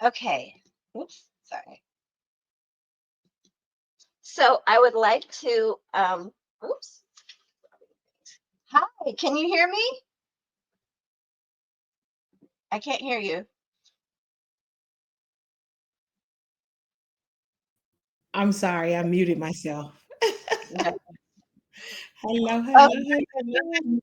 Okay. Oops, sorry. So I would like to, oops. Hi, can you hear me? I can't hear you. I'm sorry, I muted myself. No. Hello, Oh, hello, hello.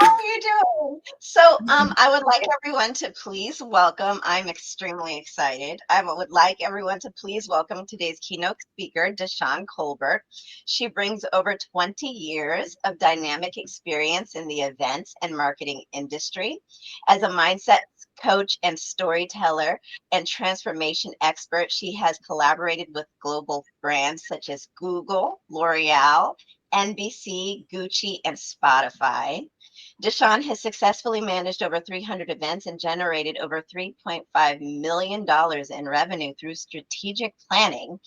how are you doing? So, I would like everyone to please welcome. I'm extremely excited. I would like everyone to please welcome today's keynote speaker, Deshawnd. She brings over 20 years of dynamic experience in the events and marketing industry. As a mindset coach and storyteller and transformation expert, she has collaborated with global brands such as Google, L'Oreal, NBC, Gucci, and Spotify. Deshawnd has successfully managed over 300 events and generated over $3.5 million in revenue through strategic planning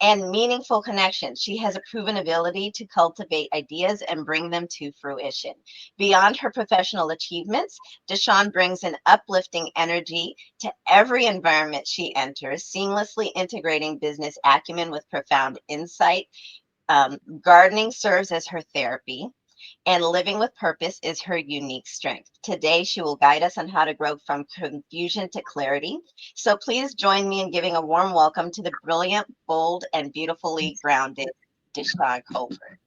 and meaningful connections. She has a proven ability to cultivate ideas and bring them to fruition. Beyond her professional achievements, Deshawnd brings an uplifting energy to every environment she enters, seamlessly integrating business acumen with profound insight. Gardening serves as her therapy, and living with purpose is her unique strength. Today, she will guide us on how to grow from confusion to clarity. So please join me in giving a warm welcome to the brilliant, bold, and beautifully grounded Deshawnd Colbert.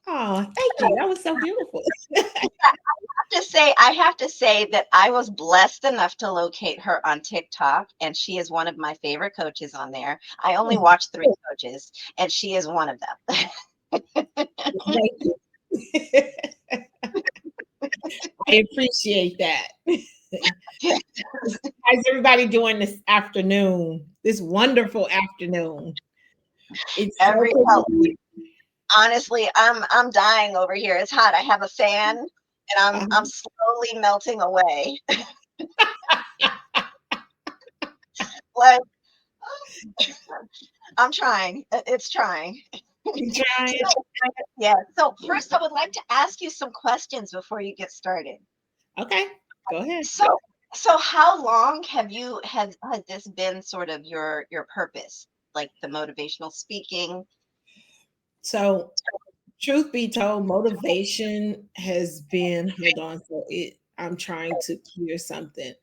Oh, thank you. That was so beautiful. I have to say that I was blessed enough to locate her on TikTok, and she is one of my favorite coaches on there. I only watch three coaches, and she is one of them. Thank you. I appreciate that. How's everybody doing this afternoon? This wonderful afternoon. It's so Every pretty. honestly, I'm dying over here. It's hot. I have a fan and I'm slowly melting away. Like I'm trying. It's trying. You trying? So, yeah. So first I would like to ask you some questions before you get started. Okay, go ahead. So so how long have you have has this been sort of your purpose? Like the motivational speaking? So, truth be told, motivation has been, hold on, I'm trying to clear something.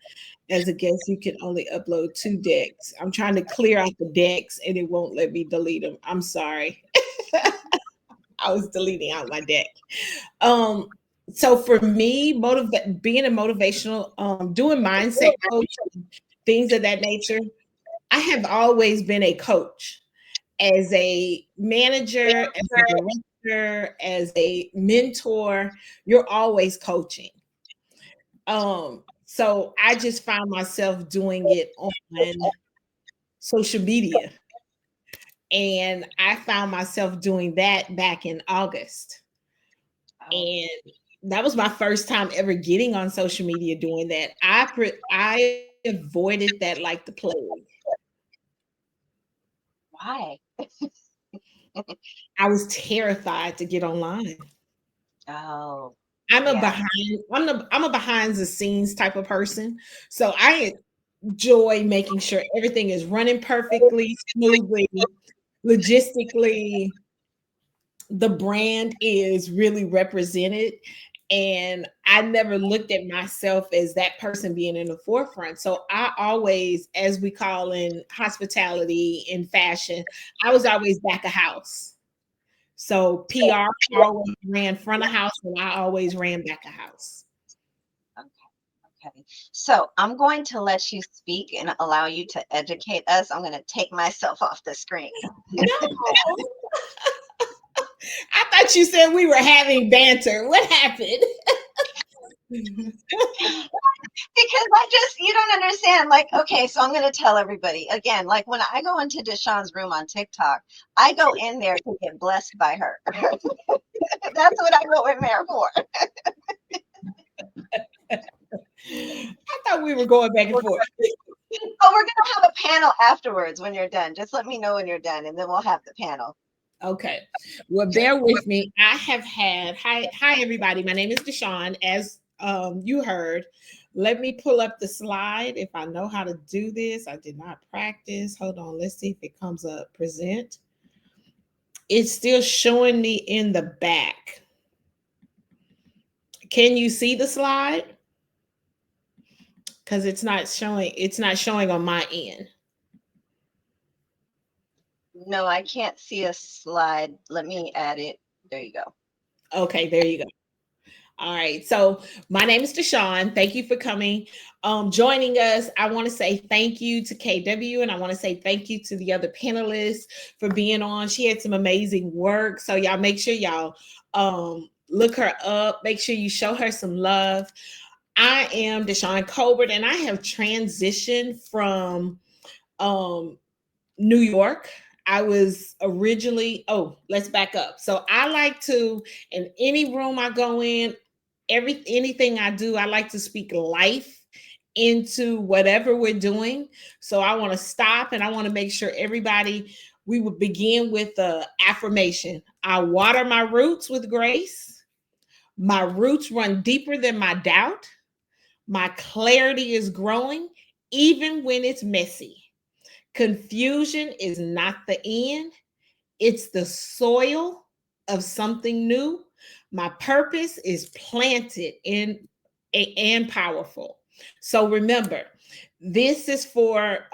As a guest, you can only upload 2 decks. I'm trying to clear out the decks and it won't let me delete them. I'm sorry. I was deleting out my deck. Um, so for me, being a motivational, doing mindset coaching, things of that nature, I have always been a coach. As a manager, as a director, as a mentor, you're always coaching. So I just found myself doing it on social media. And I found myself doing that back in August. Oh, And that was my first time ever getting on social media doing that. I avoided that like the plague. why? I was terrified to get online. Oh, I'm a yeah. behind I'm a behind the scenes type of person. So I enjoy making sure everything is running perfectly, smoothly, logistically, the brand is really represented. And I never looked at myself as that person being in the forefront. So I always, as we call in hospitality and fashion, I was always back of house. So PR always ran front of house and I always ran back of house. Okay. Okay. So I'm going to let you speak and allow you to educate us. I'm going to take myself off the screen. No, I thought you said we were having banter. What happened? Because you don't understand. Like, okay, so I'm going to tell everybody again, like when I go into Deshawn's room on TikTok, I go in there to get blessed by her. That's what I go in there for. I thought we were going back and forth. Oh, we're going to have a panel afterwards when you're done. Just let me know when you're done and then we'll have the panel. Okay. Well, bear with me. I have had hi everybody. My name is Deshawnd, as you heard. Let me pull up the slide if I know how to do this. I did not practice. Hold on. Let's see if it comes up. Present. It's still showing me in the back. Can you see the slide? Because it's not showing on my end. No, I can't see a slide. Let me add it. There you go. Okay, there you go. All right. So my name is Deshawnd. Thank you for coming, joining us. I want to say thank you to KW, and I want to say thank you to the other panelists for being on. She had some amazing work. So y'all make sure y'all look her up. Make sure you show her some love. I am Deshawnd Colbert, and I have transitioned from um, New York. I was originally, let's back up. So I like to, in any room I go in, anything I do, I like to speak life into whatever we're doing. So I want to stop and I want to make sure everybody, we would begin with the affirmation. I water my roots with grace. My roots run deeper than my doubt. My clarity is growing, even when it's messy. Confusion is not the end, it's the soil of something new. My purpose is planted in and powerful. So remember, this is for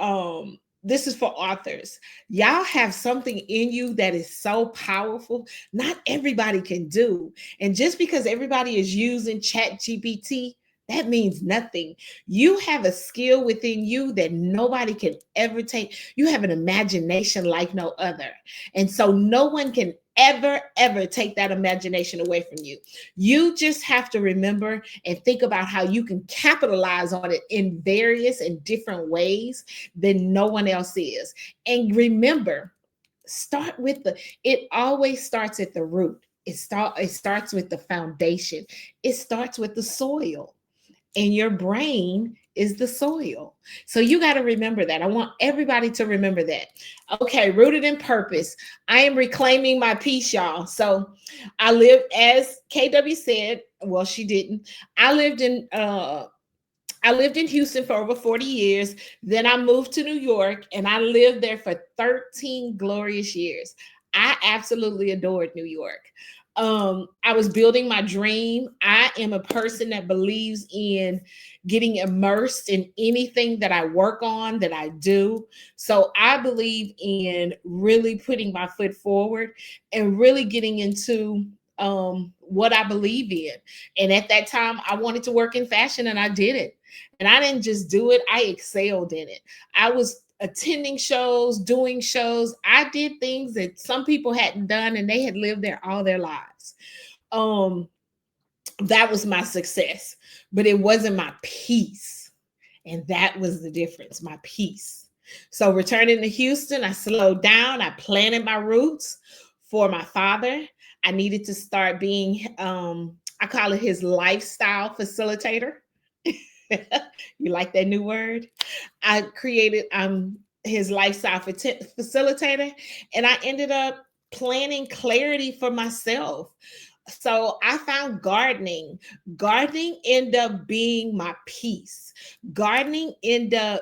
authors. Y'all have something in you that is so powerful. Not everybody can do. And just because everybody is using Chat GPT, that means nothing. You have a skill within you that nobody can ever take. You have an imagination like no other. And so no one can ever take that imagination away from you. You just have to remember and think about how you can capitalize on it in various and different ways than no one else is. And remember, start with it always starts at the root. It starts with the foundation. It starts with the soil, and your brain is the soil. So you got to remember that. I want everybody to remember that. Okay, rooted in purpose. I am reclaiming my peace, y'all. So I lived, as KW said, well, she didn't. I lived in Houston for over 40 years. Then I moved to New York and I lived there for 13 glorious years. I absolutely adored New York. I was building my dream. I am a person that believes in getting immersed in anything that I work on, that I do. So I believe in really putting my foot forward and really getting into what I believe in. And at that time, I wanted to work in fashion and I did it. And I didn't just do it, I excelled in it. I was attending shows, doing shows. I did things that some people hadn't done and they had lived there all their lives. Um, that was my success, but it wasn't my peace. And that was the difference, my peace. So returning to Houston, I slowed down. I planted my roots for my father. I needed to start being, I call it his lifestyle facilitator. You like that new word? I created his lifestyle facilitator, and I ended up planning clarity for myself. So I found gardening. Gardening ended up being my peace. Gardening ended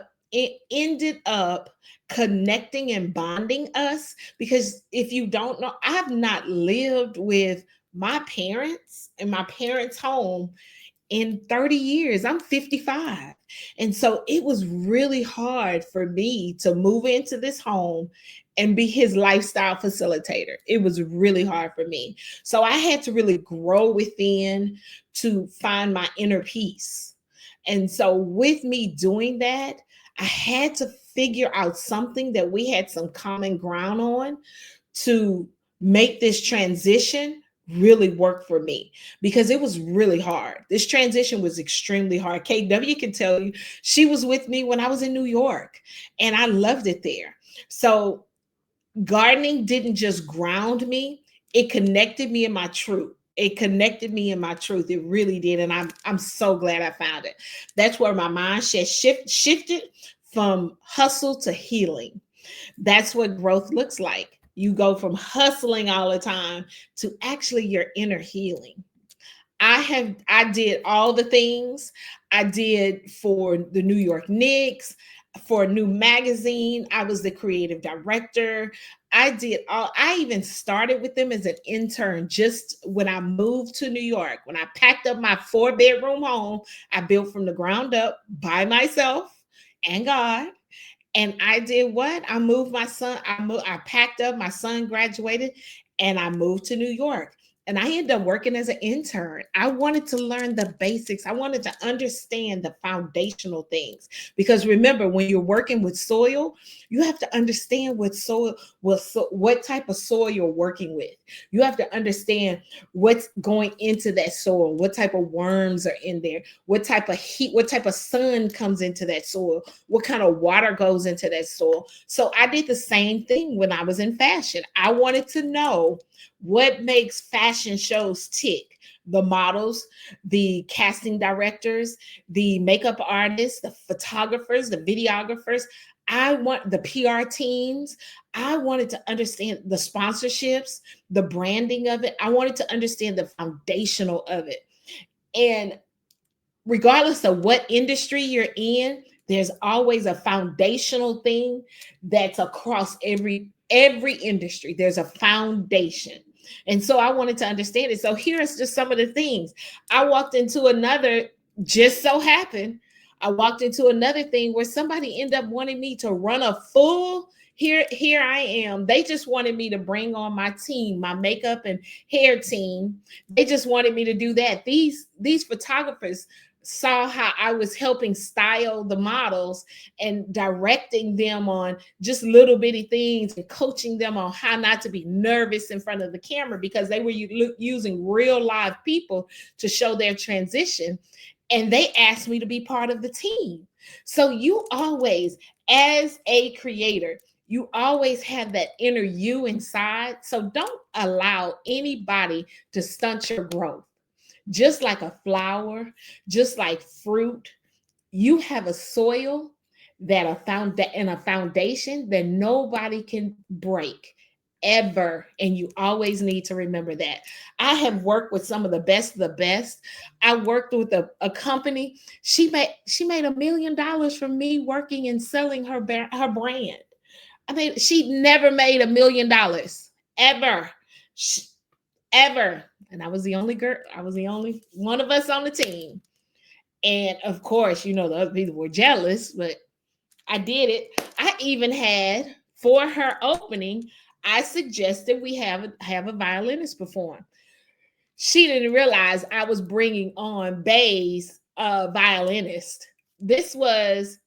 up connecting and bonding us, because if you don't know, I have not lived with my parents in my parents' home in 30 years. I'm 55. And so it was really hard for me to move into this home and be his lifestyle facilitator. It was really hard for me. So I had to really grow within to find my inner peace. And so with me doing that, I had to figure out something that we had some common ground on to make this transition really work for me, because it was really hard. This transition was extremely hard. KW can tell you, she was with me when I was in New York and I loved it there. So gardening didn't just ground me, it connected me in my truth. It connected me in my truth. It really did. And I'm so glad I found it. That's where my mindset shifted from hustle to healing. That's what growth looks like. You go from hustling all the time to actually your inner healing. I did all the things. I did for the New York Knicks, for a new magazine. I was the creative director. I did all, I even started with them as an intern just when I moved to New York. When I packed up my 4 bedroom home, I built from the ground up by myself and God. And I did what? I moved my son. I packed up. My son graduated, and I moved to New York. And I ended up working as an intern. I wanted to learn the basics. I wanted to understand the foundational things because remember, when you're working with soil, you have to understand what type of soil you're working with. You have to understand what's going into that soil, what type of worms are in there, what type of heat, what type of sun comes into that soil, what kind of water goes into that soil. So I did the same thing when I was in fashion. I wanted to know what makes fashion shows tick. The models, the casting directors, the makeup artists, the photographers, the videographers. I want the PR teams. I wanted to understand the sponsorships, the branding of it. I wanted to understand the foundational of it. And regardless of what industry you're in, there's always a foundational thing that's across every industry. There's a foundation. And so I wanted to understand it. So here's just some of the things. I walked into another, just so happened, I walked into another thing where somebody ended up wanting me to run a full, here I am. They just wanted me to bring on my team, my makeup and hair team. They just wanted me to do that. These photographers saw how I was helping style the models and directing them on just little bitty things and coaching them on how not to be nervous in front of the camera because they were using real live people to show their transition. And they asked me to be part of the team. So you always, as a creator, you always have that inner you inside. So don't allow anybody to stunt your growth. Just like a flower, just like fruit, you have a soil that a foundation that nobody can break ever, and you always need to remember that. I have worked with some of the best. I worked with a company. She made $1 million from me working and selling her brand. I mean, she never made $1 million ever. Ever. And I was the only girl, I was the only one of us on the team. And of course, the other people were jealous, but I did it. I even had, for her opening, I suggested we have a violinist perform. She didn't realize I was bringing on Bay's violinist. This was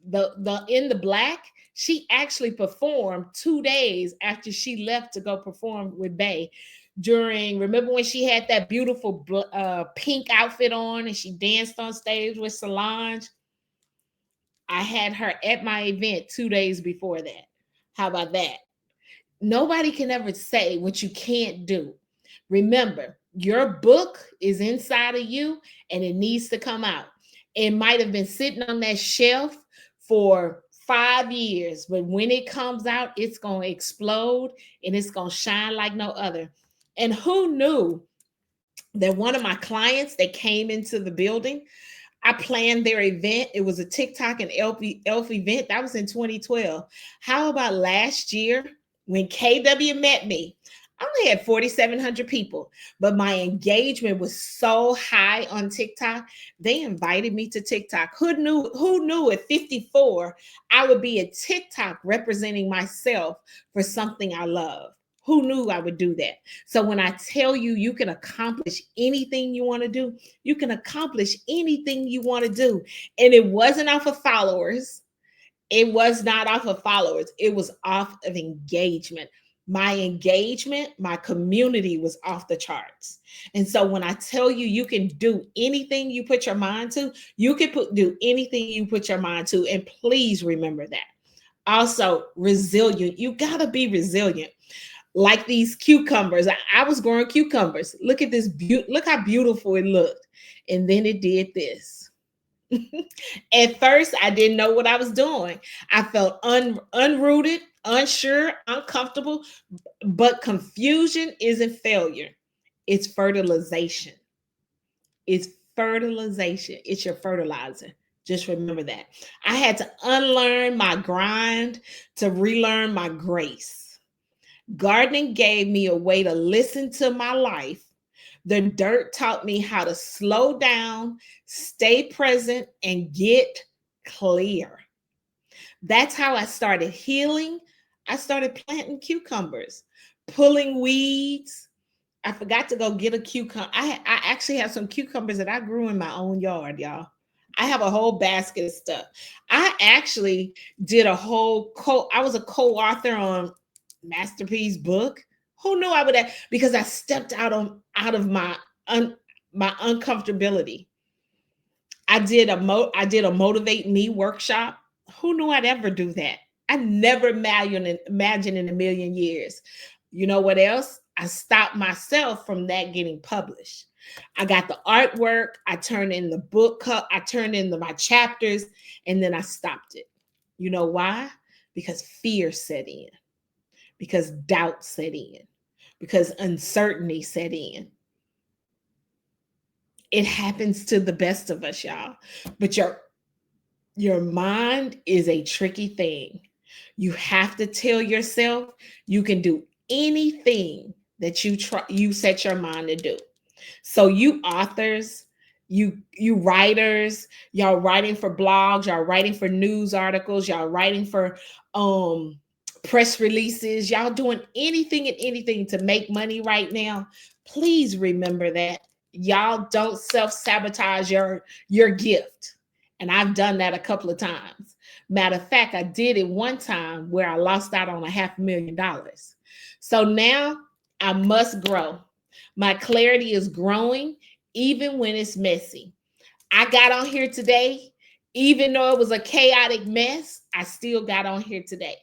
the in the black. She actually performed 2 days after she left to go perform with Bay. Remember when she had that beautiful pink outfit on and she danced on stage with Solange? I had her at my event 2 days before that. How about that? Nobody can ever say what you can't do. Remember, your book is inside of you and it needs to come out. It might have been sitting on that shelf for 5 years, but when it comes out, it's going to explode and it's going to shine like no other. And who knew that one of my clients that came into the building, I planned their event. It was a TikTok and Elf event. That was in 2012. How about last year when KW met me? I only had 4,700 people, but my engagement was so high on TikTok. They invited me to TikTok. Who knew at 54 I would be at TikTok representing myself for something I love? Who knew I would do that? So when I tell you you can accomplish anything you want to do, you can accomplish anything you want to do. And it wasn't off of followers. It was not off of followers. It was off of engagement. My engagement, my community was off the charts. And so when I tell you you can do anything you put your mind to, you can do anything you put your mind to. And please remember that. Also, resilient. You got to be resilient. Like these cucumbers. I was growing cucumbers. Look at this look how beautiful it looked. And then it did this. At first, I didn't know what I was doing. I felt unrooted, unsure, uncomfortable, but confusion isn't failure. It's fertilization. It's fertilization. It's your fertilizer. Just remember that. I had to unlearn my grind to relearn my grace. Gardening gave me a way to listen to my life. The dirt taught me how to slow down, stay present, and get clear. That's how I started healing. I started planting cucumbers, pulling weeds. I forgot to go get a cucumber. I actually have some cucumbers that I grew in my own yard, y'all. I have a whole basket of stuff. I actually did a whole I was a co-author on Masterpiece book. Who knew I would have, because I stepped out of my uncomfortability. I did a motivate me workshop. Who knew I'd ever do that? I never imagined in a million years. You know what else? I stopped myself from that getting published. I got the artwork, I turned in the I turned in my chapters, and then I stopped it. You know why? Because fear set in, because doubt set in, because uncertainty set in. It happens to the best of us, y'all. But your mind is a tricky thing. You have to tell yourself you can do anything that you set your mind to do. So you authors, you writers, y'all writing for blogs, y'all writing for news articles, y'all writing for um press releases, y'all doing anything and anything to make money right now. Please remember that y'all don't self-sabotage your gift. And I've done that a couple of times. Matter of fact, I did it one time where I lost out on $500,000. So now I must grow. My clarity is growing even when it's messy. I got on here today, even though it was a chaotic mess, I still got on here today.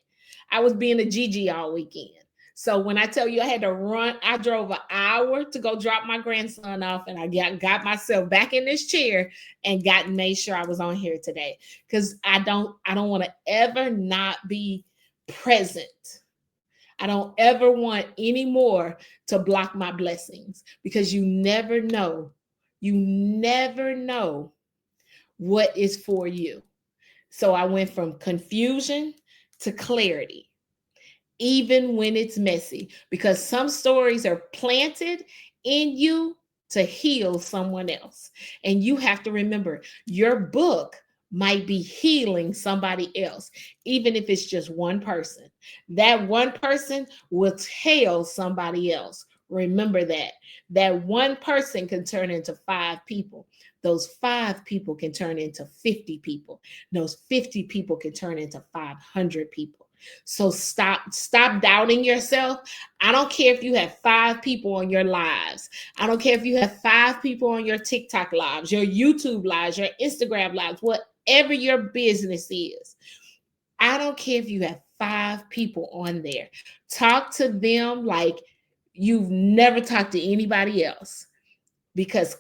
I was being a Gigi all weekend. So when I tell you I had to run, I drove an hour to go drop my grandson off, and I got myself back in this chair and made sure I was on here today. Because I don't want to ever not be present. I don't ever want any more to block my blessings, because you never know. You never know what is for you. So I went from confusion to clarity, even when it's messy, because some stories are planted in you to heal someone else. And you have to remember your book might be healing somebody else, even if it's just one person. That one person will tell somebody else. Remember that. That one person can turn into 5 people. Those 5 people can turn into 50 people. Those 50 people can turn into 500 people. So stop doubting yourself. I don't care if you have 5 people on your lives. I don't care if you have 5 people on your TikTok lives, your YouTube lives, your Instagram lives, whatever your business is. I don't care if you have 5 people on there. Talk to them like you've never talked to anybody else, because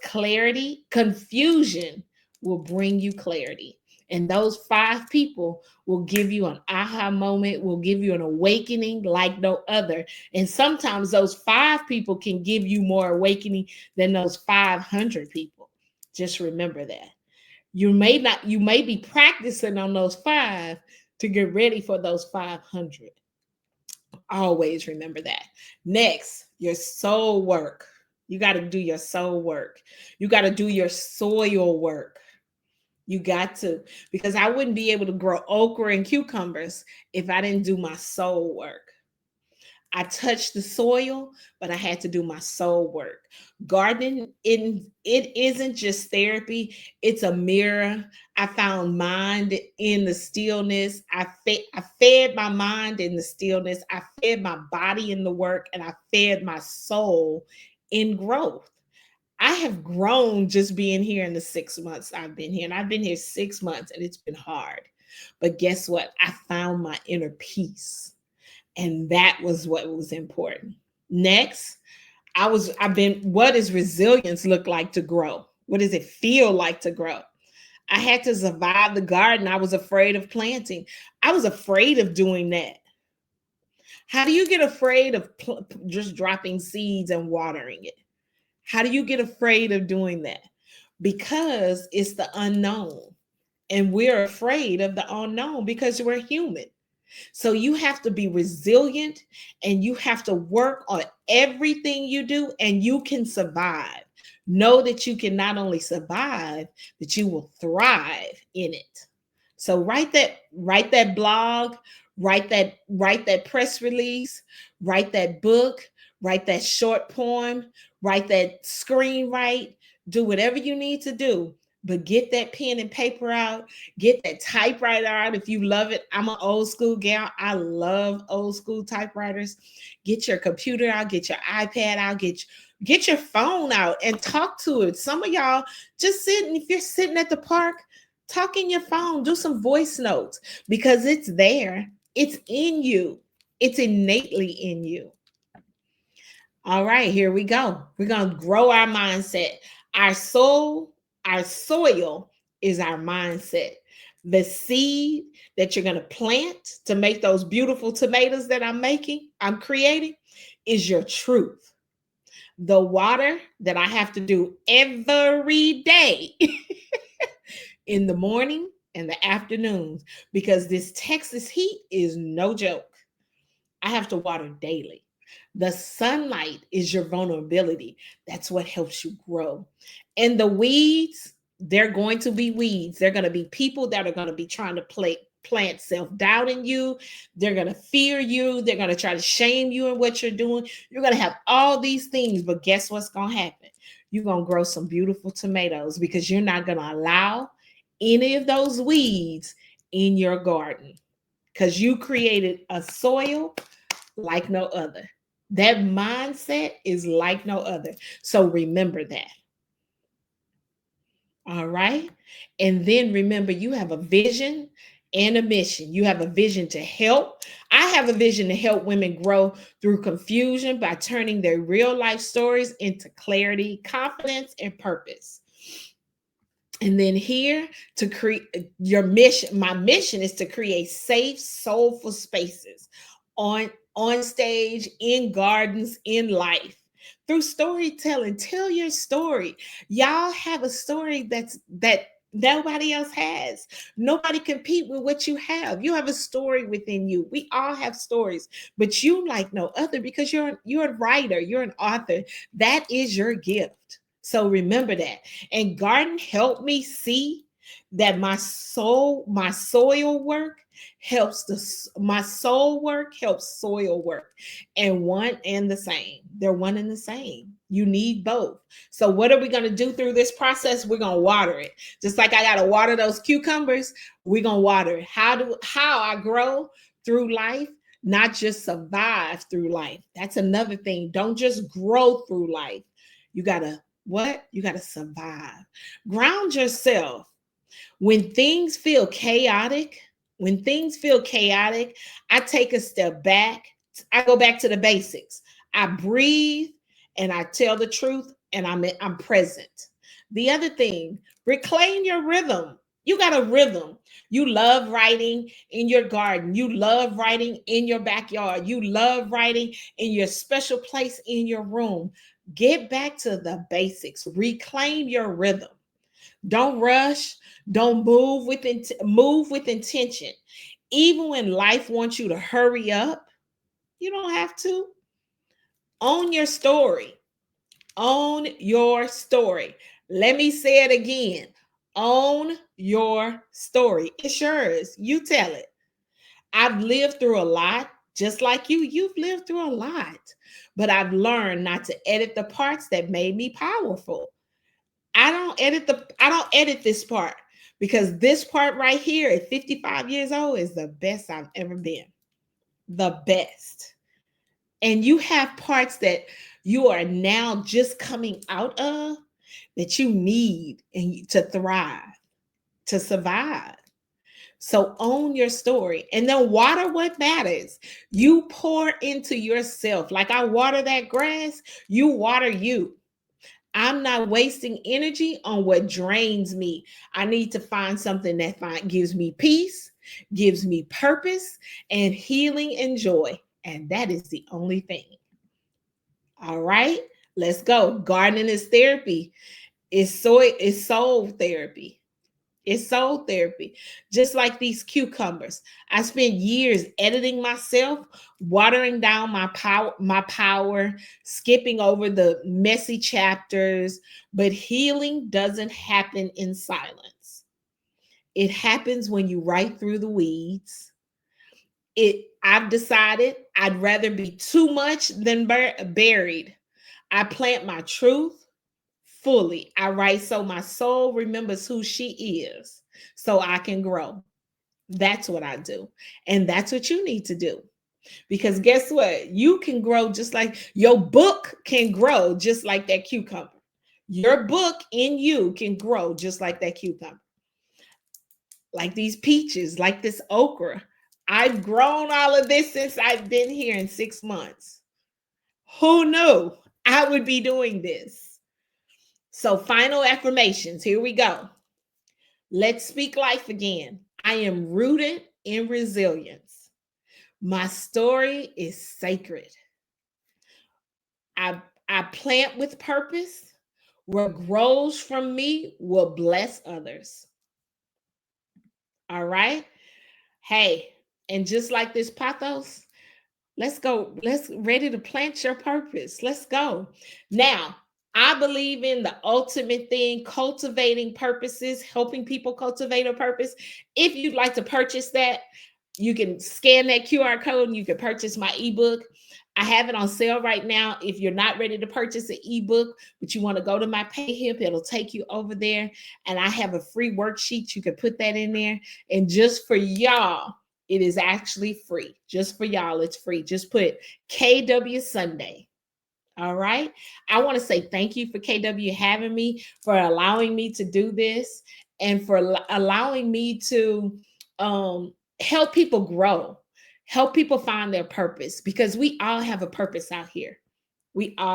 confusion will bring you clarity. And those 5 people will give you an aha moment, will give you an awakening like no other. And sometimes those 5 people can give you more awakening than those 500 people. Just remember that. You may be practicing on those 5 to get ready for those 500. Always remember that. Next, your soul work. You got to do your soul work. You got to do your soil work. You got to, because I wouldn't be able to grow okra and cucumbers if I didn't do my soul work. I touched the soil, but I had to do my soul work. Gardening, it isn't just therapy, it's a mirror. I found mind in the stillness. I fed my mind in the stillness. I fed my body in the work, and I fed my soul in growth. I have grown just being here in the 6 months I've been here. And I've been here 6 months, and it's been hard. But guess what? I found my inner peace. And that was what was important. Next, what does resilience look like to grow? What does it feel like to grow? I had to survive the garden. I was afraid of planting. I was afraid of doing that. How do you get afraid of just dropping seeds and watering it? How do you get afraid of doing that? because it's the unknown. And we're afraid of the unknown because we're human. So you have to be resilient and you have to work on everything you do, and you can survive. Know that you can not only survive, but you will thrive in it. So write that blog, write that press release, write that book, write that short poem, write that screenwrite, do whatever you need to do. But get that pen and paper out, get that typewriter out if you love it. I'm an old school gal. I love old school typewriters. Get your computer out, get your iPad out, get your phone out and talk to it. Some of y'all just sitting, if you're sitting at the park, talk in your phone, do some voice notes because it's there. It's in you. It's innately in you. All right, here we go. We're going to grow our mindset. Our soul, our soil is our mindset. The seed that you're going to plant to make those beautiful tomatoes that I'm creating, is your truth. The water that I have to do every day in the morning and the afternoons, because this Texas heat is no joke. I have to water daily. The sunlight is your vulnerability. That's what helps you grow. And the weeds, they're going to be weeds. They're going to be people that are going to be trying to plant self-doubt in you. They're going to fear you. They're going to try to shame you in what you're doing. You're going to have all these things, but guess what's going to happen? You're going to grow some beautiful tomatoes because you're not going to allow any of those weeds in your garden, because you created a soil like no other. That mindset is like no other. So remember that. All right. And then remember, you have a vision and a mission. You have a vision to help. I have a vision to help women grow through confusion by turning their real life stories into clarity, confidence, and purpose. And then here to create your mission, my mission is to create safe, soulful spaces on stage, in gardens, in life. Through storytelling, tell your story. Y'all have a story that nobody else has. Nobody compete with what you have. You have a story within you. We all have stories, but you like no other because you're a writer, you're an author. That is your gift. So remember that. And garden helped me see that my soil work helps my soul work helps soil work, and one and the same. They're one and the same. You need both. So what are we going to do through this process? We're going to water it. Just like I got to water those cucumbers, we're going to water it. How I grow through life, not just survive through life. That's another thing. Don't just grow through life. You got to what? You got to survive. Ground yourself. When things feel chaotic, I take a step back. I go back to the basics. I breathe and I tell the truth, and I'm present. The other thing, reclaim your rhythm. You got a rhythm. You love writing in your garden. You love writing in your backyard. You love writing in your special place in your room. Get back to the basics. Reclaim your rhythm. Don't rush. Don't move with intention. Even when life wants you to hurry up, you don't have to. Own your story. Own your story. Let me say it again. Own your story. It's yours. You tell it. I've lived through a lot, just like you. You've lived through a lot. But I've learned not to edit the parts that made me powerful. I don't edit this part, because this part right here at 55 years old is the best I've ever been. The best. And you have parts that you are now just coming out of that you need and to thrive, to survive. So own your story and then water what matters. You pour into yourself. Like I water that grass, you water you. I'm not wasting energy on what drains me. I need to find something that gives me peace, gives me purpose, and healing and joy. And that is the only thing. All right, let's go. Gardening is therapy. It's soul therapy. It's soul therapy. Just like these cucumbers. I spent years editing myself, watering down my power, skipping over the messy chapters, but healing doesn't happen in silence. It happens when you write through the weeds. I've decided I'd rather be too much than buried. I plant my truth fully. I write so my soul remembers who she is so I can grow. That's what I do. And that's what you need to do. Because guess what? You can grow just like your book can grow, just like that cucumber. Your book in you can grow just like that cucumber, like these peaches, like this okra. I've grown all of this since I've been here in 6 months. Who knew I would be doing this? So, final affirmations. Here we go. Let's speak life again. I am rooted in resilience. My story is sacred. I, I plant with purpose. What grows from me will bless others. All right. Hey, and just like this pathos, let's go. Let's ready to plant your purpose. Let's go. Now, I believe in the ultimate thing, cultivating purposes, helping people cultivate a purpose. If you'd like to purchase that, you can scan that QR code and you can purchase my ebook. I have it on sale right now. If you're not ready to purchase an ebook, but you want to go to my PayHip, it'll take you over there. And I have a free worksheet. You can put that in there. And just for y'all, it is actually free. Just for y'all, it's free. Just put KW Sunday. All right. I want to say thank you for KW having me, for allowing me to do this, and for allowing me to help people grow, help people find their purpose, because we all have a purpose out here. We all